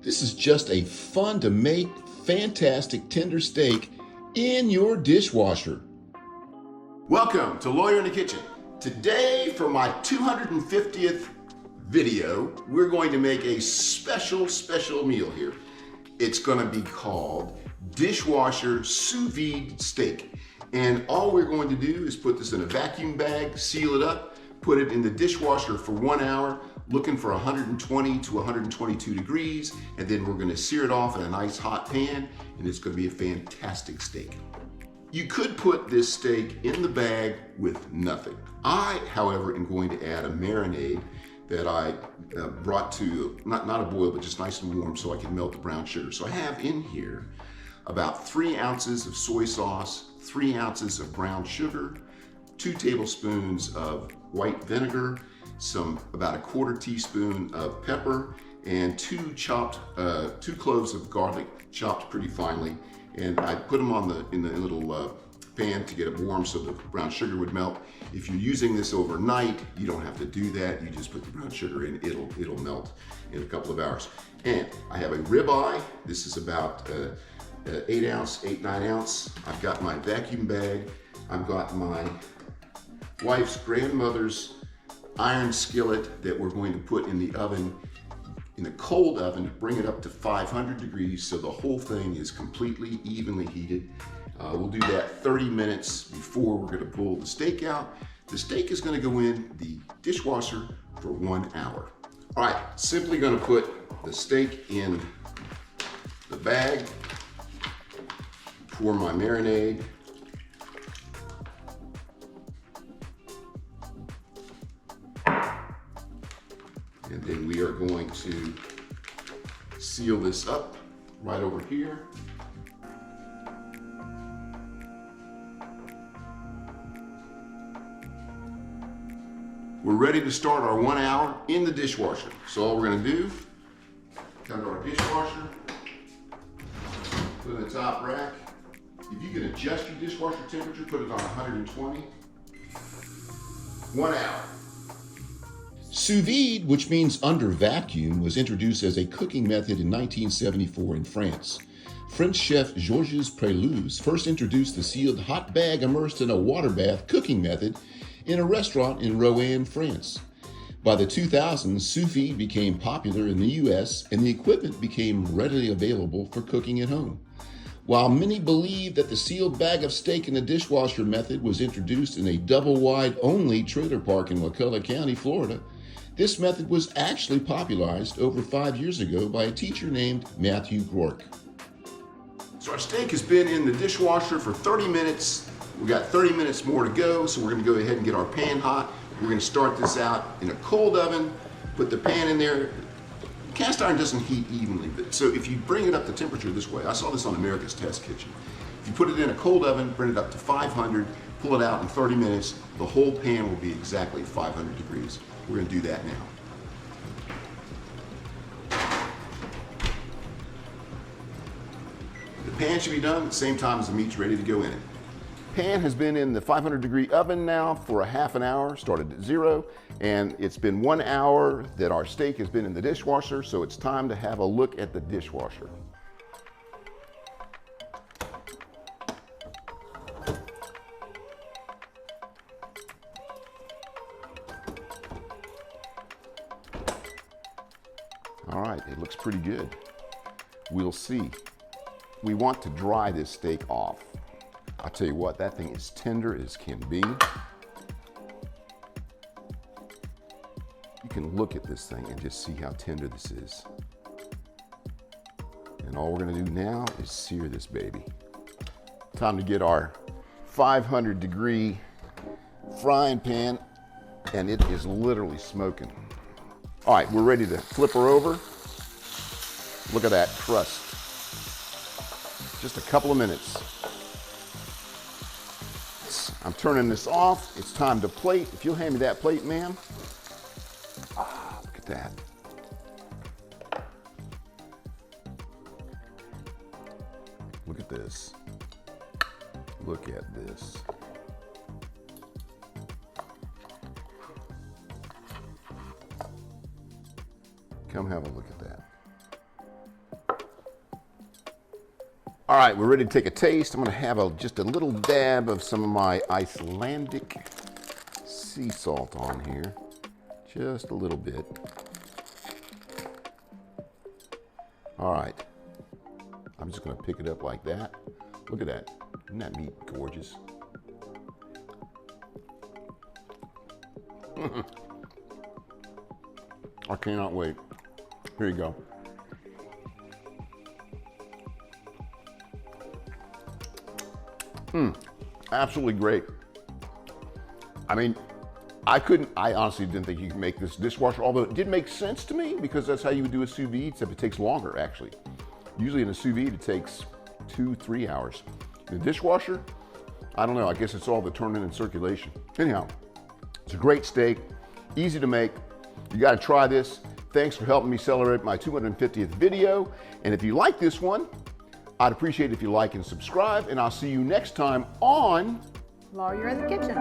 This is just a fun to make, fantastic tender steak in your dishwasher. Welcome to Lawyer in the Kitchen. Today, for my 250th video, we're going to make a special meal here. It's going to be called Dishwasher Sous Vide Steak. And all we're going to do is put this in a vacuum bag, seal it up, put it in the dishwasher for 1 hour, looking for 120 to 122 degrees, and then we're going to sear it off in a nice hot pan, and it's going to be a fantastic steak. You could put this steak in the bag with nothing. I, however, am going to add a marinade that I brought to, not a boil, but just nice and warm so I can melt the brown sugar. So I have in here about 3 ounces of soy sauce, 3 ounces of brown sugar, 2 tablespoons of white vinegar, about a 1/4 teaspoon of pepper, and 2 cloves of garlic chopped pretty finely. And I put them in the little pan to get it warm so the brown sugar would melt. If you're using this overnight, you don't have to do that. You just put the brown sugar in, it'll melt in a couple of hours. And I have a ribeye. This is about 8 ounce, 9 ounce. I've got my vacuum bag. I've got my wife's grandmother's iron skillet that we're going to put in the oven, in the cold oven, to bring it up to 500 degrees so the whole thing is completely evenly heated. We'll do that 30 minutes before we're going to pull the steak out. The steak is going to go in the dishwasher for 1 hour. All right, simply going to put the steak in the bag, pour my marinade, and then we are going to seal this up right over here. We're ready to start our 1 hour in the dishwasher. So all we're gonna do, come to our dishwasher, put it in the top rack. If you can adjust your dishwasher temperature, put it on 120. 1 hour. Sous vide, which means under vacuum, was introduced as a cooking method in 1974 in France. French chef Georges Preluz first introduced the sealed hot bag immersed in a water bath cooking method in a restaurant in Rouen, France. By the 2000s, sous vide became popular in the US and the equipment became readily available for cooking at home. While many believe that the sealed bag of steak in the dishwasher method was introduced in a double-wide only trailer park in Wakulla County, Florida, this method was actually popularized over 5 years ago by a teacher named Matthew Gork. So our steak has been in the dishwasher for 30 minutes. We've got 30 minutes more to go, so we're gonna go ahead and get our pan hot. We're gonna start this out in a cold oven, put the pan in there. Cast iron doesn't heat evenly, so if you bring it up to temperature this way, I saw this on America's Test Kitchen. If you put it in a cold oven, bring it up to 500, pull it out in 30 minutes, the whole pan will be exactly 500 degrees. We're gonna do that now. The pan should be done at the same time as the meat's ready to go in it. Pan has been in the 500-degree oven now for a half an hour, started at 0, and it's been 1 hour that our steak has been in the dishwasher, so it's time to have a look at the dishwasher. All right, it looks pretty good. We'll see. We want to dry this steak off. I'll tell you what, that thing is tender as can be. You can look at this thing and just see how tender this is. And all we're gonna do now is sear this baby. Time to get our 500-degree frying pan, and it is literally smoking. All right, we're ready to flip her over. Look at that crust. Just a couple of minutes. I'm turning this off. It's time to plate. If you'll hand me that plate, ma'am. Ah, look at that. Look at this. Look at this. Come have a look at that. All right, we're ready to take a taste. I'm gonna have just a little dab of some of my Icelandic sea salt on here. Just a little bit. All right, I'm just gonna pick it up like that. Look at that, isn't that meat gorgeous? I cannot wait. Here you go. Absolutely great. I mean, I honestly didn't think you could make this dishwasher, although it did make sense to me because that's how you would do a sous vide, except it takes longer actually. Usually in a sous vide, it takes 2-3 hours. In the dishwasher, I don't know, I guess it's all the turning and circulation. Anyhow, it's a great steak, easy to make. You gotta try this. Thanks for helping me celebrate my 250th video. And if you like this one, I'd appreciate it if you like and subscribe, and I'll see you next time on Lawyer in the Kitchen.